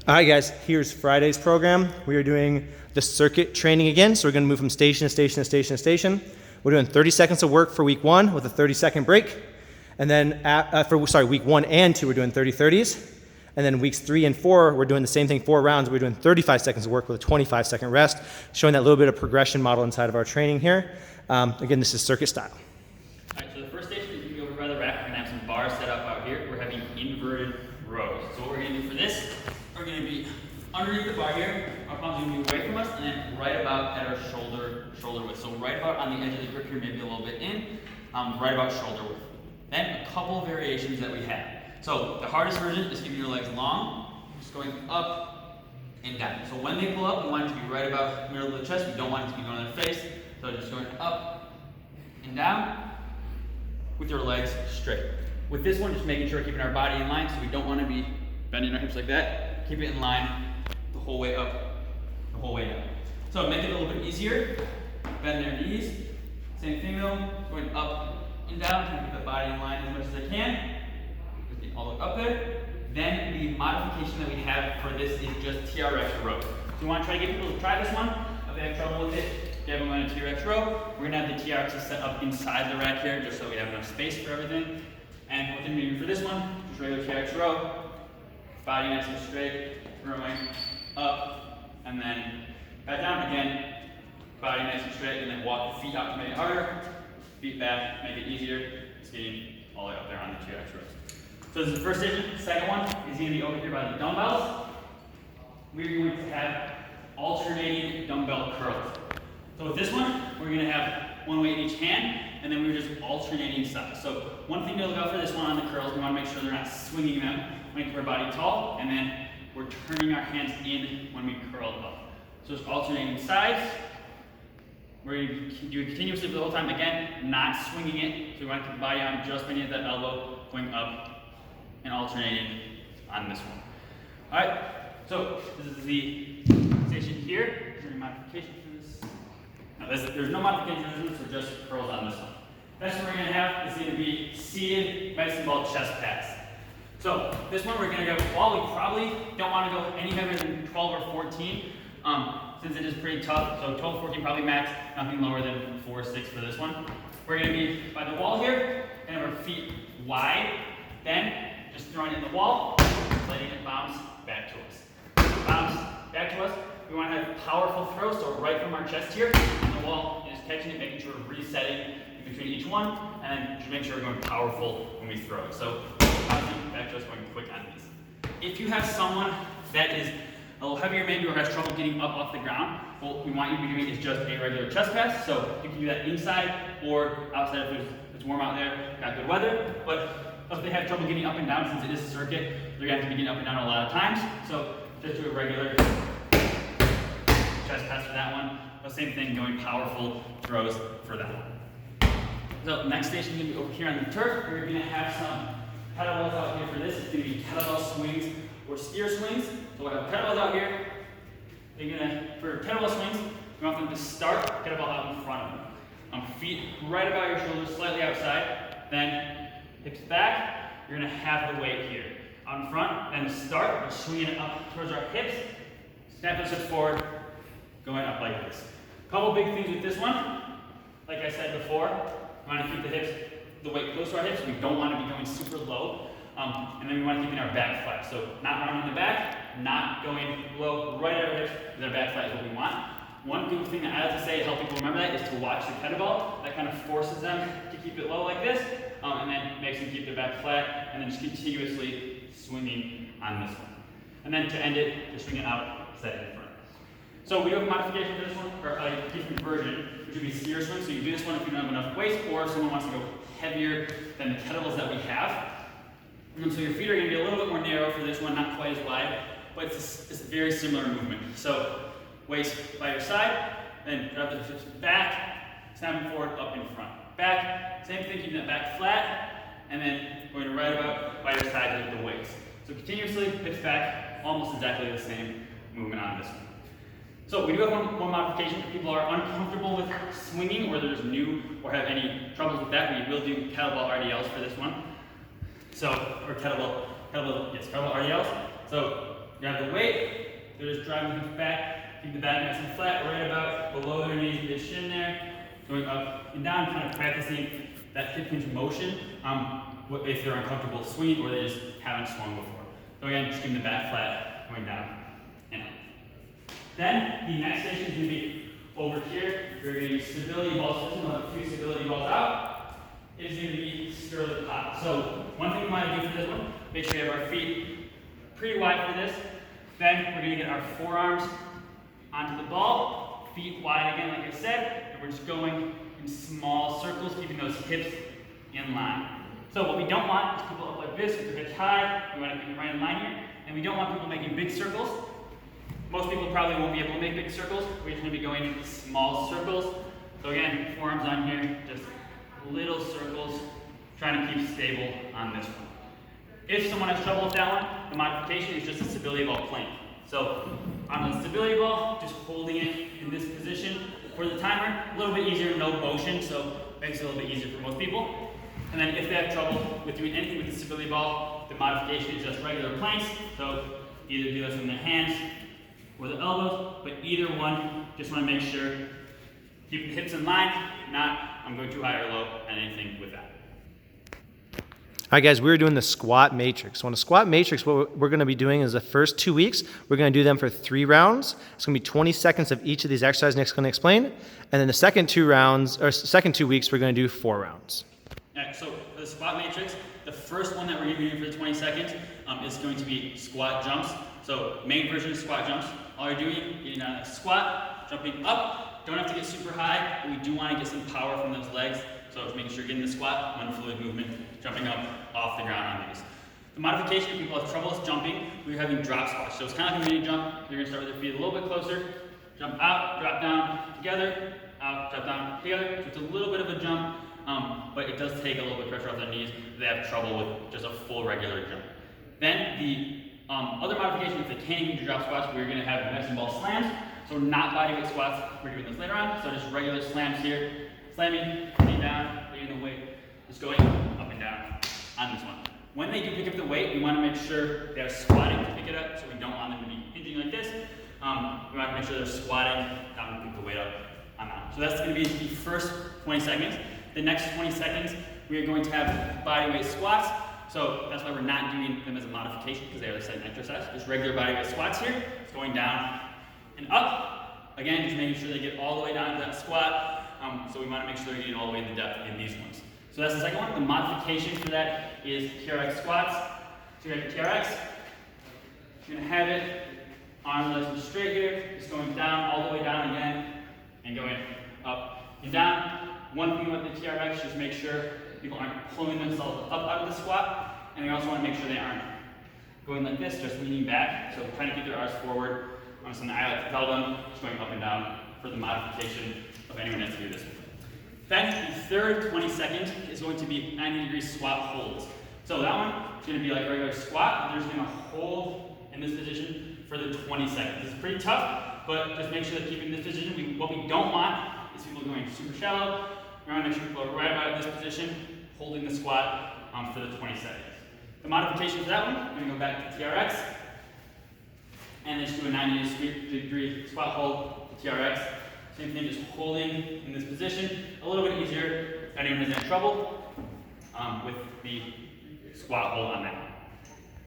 All right, guys, here's Friday's program. We are doing the circuit training again. So we're going to move from station to station to station to station. We're doing 30 seconds of work for week 1 with a 30-second break. And then week 1 and 2, we're doing 30-30s. And then weeks 3 and 4, we're doing the same thing, 4 rounds. We're doing 35 seconds of work with a 25-second rest, showing that little bit of progression model inside of our training here. Again, this is circuit style. All right, so the first station is going to be over by the rack. We're going to have some bars set up out here. We're having inverted rows. So what we're going to do for this, we're going to be underneath the bar here. Our palms are going to be away from us, and then right about at our shoulder width. So right about on the edge of the grip here, maybe a little bit in, right about shoulder width. Then a couple variations that we have. So the hardest version is keeping your legs long, just going up and down. So when they pull up, we want it to be right about the middle of the chest. We don't want it to be going on their face. So just going up and down with your legs straight. With this one, just making sure we're keeping our body in line, so we don't want to be bending our hips like that. Keep it in line the whole way up, the whole way down. So make it a little bit easier. Bend their knees. Same thing though, going up and down, trying to keep the body in line as much as I can. Just get all the way up there. Then the modification that we have for this is just TRX row. So we want to try to get people to try this one. If they have trouble with it, get them on a TRX row. We're going to have the TRXs set up inside the rack here, just so we have enough space for everything. And what we're going to do for this one, just regular TRX row. Body nice and straight, growing up, and then back down again. Body nice and straight, and then walk the feet out to make it harder. Feet back, make it easier. It's getting all the way up there on the TRX rows. So this is the first station. The second one is going to be over here by the dumbbells. We're going to have alternating dumbbell curls. So with this one, we're going to have one weight in each hand, and then we're just alternating sides. So one thing to look out for this one on the curls, we want to make sure they're not swinging them. We keep our body tall, and then we're turning our hands in when we curl up. So just alternating sides. We're going to do it continuously for the whole time. Again, not swinging it. So we want to keep the body on, just beneath that elbow, going up and alternating on this one. All right, so this is the station here. Is there any modification for this? No, there's no modification for this one, so just curls on this one. Next one we're going to have is going to be seated medicine ball chest pass. So this one we're going to go, well, we probably don't want to go any heavier than 12 or 14, since it is pretty tough. So 12 or 14 probably max, nothing lower than 4 or 6 for this one. We're going to be by the wall here, and have our feet wide, then just throwing it in the wall, letting it bounce back to us. Bounce back to us. We want to have powerful throws, so right from our chest here, on the wall, and just catching it, making sure we're resetting in between each one, and then just make sure we're going powerful when we throw it. So bouncing back to us, going quick on these. If you have someone that is a little heavier maybe or has trouble getting up off the ground, what we want you to be doing is just a regular chest pass. So you can do that inside or outside if it's warm out there, got good weather. But if they have trouble getting up and down, since it is a circuit, they're going to have to be getting up and down a lot of times. So just do a regular chest pass for that one. The same thing, going powerful throws for that one. So next station is going to be over here on the turf. We're going to have some kettlebells out here for this. It's going to be kettlebell swings or steer swings. So we'll have kettlebells out here. For kettlebell swings, we want them to start kettlebell out in front of them. Feet right about your shoulders, slightly outside. Then hips back. You're going to have the weight here. Out in front, then start by swinging it up towards our hips. Snap those hips forward, going up like this. Couple big things with this one. Like I said before, we want to keep the hips, the weight close to our hips. We don't want to be going super low. And then we want to keep our back flat. So not rounding the back, not going low right at our hips, because our back flat is what we want. One good thing that I like to say to help people remember that is to watch the kettlebell. That kind of forces them to keep it low like this, and then makes them keep their back flat, and then just continuously swinging on this one. And then to end it, just swing it out, set it in front. So we do have a modification for this one, or a different version, which would be steer swing. So you do this one if you don't have enough weight, or if someone wants to go heavier than the kettlebells that we have. And so your feet are going to be a little bit more narrow for this one, not quite as wide, but it's a very similar movement. So waist by your side, then drop the hips back, snap them forward, up in front. Back, same thing, keeping that back flat, and then going right about by your side of the waist. So continuously, hips back, almost exactly the same movement on this one. So we do have one modification. If people are uncomfortable with swinging, or there's new, or have any troubles with that, we will do kettlebell RDLs for this one. So, or kettlebell RDLs. So grab the weight, they're just driving the hips back, keep the back nice and flat, right about below their knees, the shin there, going up and down, kind of practicing that hip hinge motion if they're uncomfortable swinging or they just haven't swung before. So again, just keeping the back flat, going down and up. Then the next station is going to be over here. We're going to use stability ball system. We'll have a few stability balls out. It is going to be Sterling pop. So one thing we want to do for this one, make sure we have our feet pretty wide for this. Then we're going to get our forearms onto the ball, feet wide again, like I said, and we're just going in small circles, keeping those hips in line. So what we don't want is people up like this with their hips high. We want to keep it right in line here, and we don't want people making big circles. Most people probably won't be able to make big circles. We're just going to be going in small circles. So again, forearms on here, just little circles, trying to keep stable on this one. If someone has trouble with that one, the modification is just a stability ball plank. So on the stability ball, just holding it in this position for the timer, a little bit easier, no motion, so makes it a little bit easier for most people. And then if they have trouble with doing anything with the stability ball, the modification is just regular planks. So either do this in the hands or the elbows, but either one, just want to make sure, keep the hips in line, not I'm going too high or low, and anything with that. All right, guys, we're doing the squat matrix. So on the squat matrix, what we're going to be doing is the first 2 weeks, we're going to do them for 3 rounds. It's going to be 20 seconds of each of these exercises Nick's going to explain. And then the second 2 weeks, we're going to do 4 rounds. All right, so for the squat matrix, the first one that we're going to be doing for the 20 seconds is going to be squat jumps. So main version is squat jumps. All you're doing, getting out of the squat, jumping up. Don't have to get super high, but we do want to get some power from those legs. So it's making sure you're getting the squat, one fluid movement, jumping up off the ground on these. The modification, if people have trouble with jumping, we're having drop squats. So it's kind of like a mini jump. You're going to start with your feet a little bit closer, jump out, drop down together, out, drop down together. So it's a little bit of a jump, but it does take a little bit of pressure off their knees if they have trouble with just a full regular jump. Then the other modification, if they can't even do drop squats, we're going to have medicine ball slams. So not bodyweight squats, we're doing this later on. So just regular slams here, slamming, putting down, putting the weight, just going up and down on this one. When they do pick up the weight, we want to make sure they're squatting to pick it up, so we don't want them to be hinging like this. We want to make sure they're squatting down to pick the weight up on that. So that's going to be the first 20 seconds. The next 20 seconds, we are going to have bodyweight squats. So that's why we're not doing them as a modification, because they are the same exercise. Just regular bodyweight squats here. It's going down and up. Again, just making sure they get all the way down to that squat. So we want to make sure they're getting all the way in the depth in these ones. So that's the second one. The modification for that is TRX squats. So you have your TRX. You're going to have it arms nice and straight here. Just going down, all the way down again, and going up and down. One thing with the TRX, just make sure people aren't pulling themselves up out of the squat. And you also want to make sure they aren't going like this, just leaning back. So trying to keep their arms forward. Something I like to tell them, just going up and down for the modification of anyone that's to do this. Then the third 20 seconds is going to be 90-degree squat holds. So that one is going to be like a regular squat. They're just going to hold in this position for the 20 seconds. This is pretty tough, but just make sure that keeping this position. What we don't want is people going super shallow. We want to make sure people are right about this position, holding the squat for the 20 seconds. The modification for that one, we're going to go back to TRX. And then just do a 90-degree squat hold, TRX. Same thing, just holding in this position. A little bit easier if anyone has any trouble with the squat hold on that.